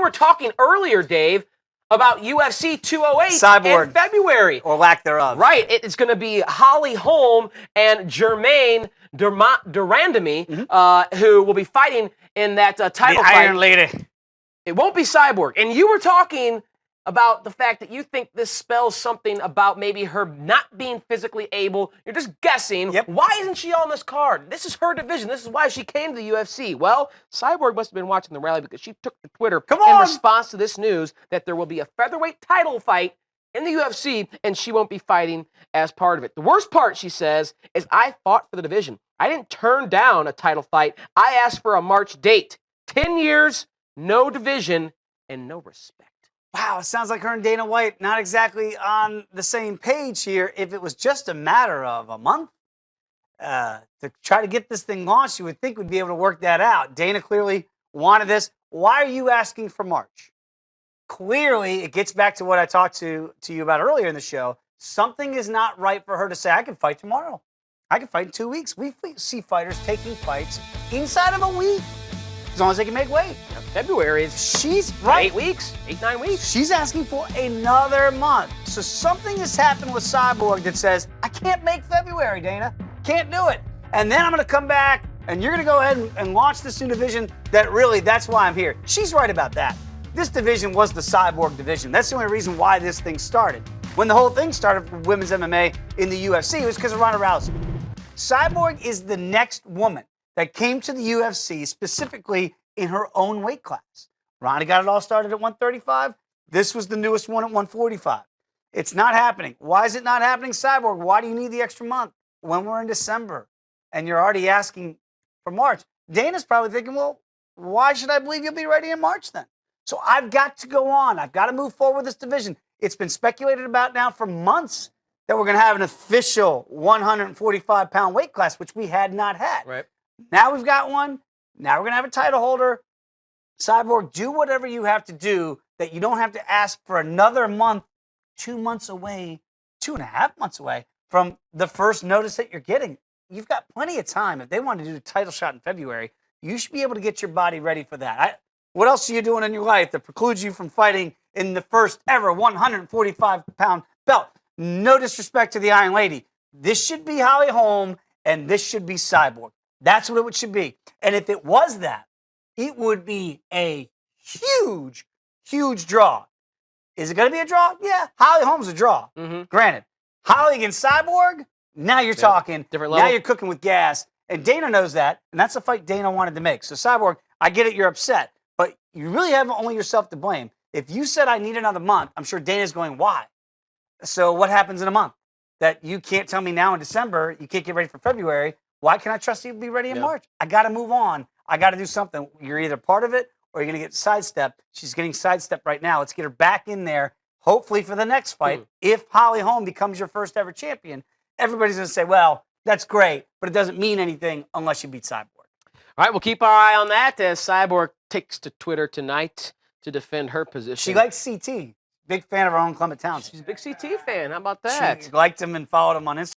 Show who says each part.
Speaker 1: were talking earlier, Dave, about UFC 208
Speaker 2: Cyborg.
Speaker 1: in February.
Speaker 2: Or lack thereof.
Speaker 1: Right. It's going to be Holly Holm and Jermaine Durandamy, who will be fighting in that title
Speaker 2: the
Speaker 1: fight.
Speaker 2: Iron Lady.
Speaker 1: It won't be Cyborg. And you were talking about the fact that you think this spells something about maybe her not being physically able. You're just guessing.
Speaker 2: Yep.
Speaker 1: Why isn't she on this card? This is her division. This is why she came to the UFC. Well, Cyborg must have been watching the rally because she took to Twitter in response to this news that there will be a featherweight title fight in the UFC, and she won't be fighting as part of it. The worst part, she says, is I fought for the division. I didn't turn down a title fight. I asked for a March date. 10 years, no division, and no respect.
Speaker 2: Wow, it sounds like her and Dana White not exactly on the same page here. If it was just a matter of a month to try to get this thing launched, you would think we'd be able to work that out. Dana clearly wanted this. Why are you asking for March? Clearly, it gets back to what I talked to you about earlier in the show. Something is not right for her to say, I can fight tomorrow. I can fight in 2 weeks. We see fighters taking fights inside of a week, as long as they can make weight.
Speaker 1: February is
Speaker 2: she's right.
Speaker 1: 8 weeks, 9 weeks.
Speaker 2: She's asking for another month. So something has happened with Cyborg that says, I can't make February, Dana. Can't do it. And then I'm going to come back, and you're going to go ahead and launch this new division that really, that's why I'm here. She's right about that. This division was the Cyborg division. That's the only reason why this thing started. When the whole thing started for women's MMA in the UFC, it was because of Ronda Rousey. Cyborg is the next woman that came to the UFC specifically in her own weight class. Ronda got it all started at 135. This was the newest one at 145. It's not happening. Why is it not happening, Cyborg? Why do you need the extra month when we're in December and you're already asking for March? Dana's probably thinking, well, why should I believe you'll be ready in March then? So I've got to go on. I've got to move forward with this division. It's been speculated about now for months that we're going to have an official 145-pound weight class, which we had not had.
Speaker 1: Right.
Speaker 2: Now we've got one. Now we're going to have a title holder. Cyborg, do whatever you have to do that you don't have to ask for another month, 2 months away, 2.5 months away from the first notice that you're getting. You've got plenty of time. If they want to do a title shot in February, you should be able to get your body ready for that. What else are you doing in your life that precludes you from fighting in the first ever 145-pound belt? No disrespect to the Iron Lady. This should be Holly Holm, and this should be Cyborg. That's what it should be. And if it was that, it would be a huge, huge draw. Is it going to be a draw? Yeah. Holly Holm's a draw. Granted. Holly against Cyborg, now you're talking.
Speaker 1: Different level.
Speaker 2: Now you're cooking with gas. And Dana knows that. And that's the fight Dana wanted to make. So Cyborg, I get it, you're upset. But you really have only yourself to blame. If you said I need another month, I'm sure Dana's going, why? So what happens in a month? That you can't tell me now in December, you can't get ready for February. Why can I trust you to be ready in March? I got to move on. I got to do something. You're either part of it or you're going to get sidestepped. She's getting sidestepped right now. Let's get her back in there, hopefully for the next fight. If Holly Holm becomes your first ever champion, everybody's going to say, well, that's great, but it doesn't mean anything unless you beat Cyborg.
Speaker 1: All right, we'll keep our eye on that as Cyborg takes to Twitter tonight to defend her position.
Speaker 2: She likes CT. Big fan of her own Clement Townsend.
Speaker 1: She's a big CT fan. How about that?
Speaker 2: She liked him and followed him on Instagram.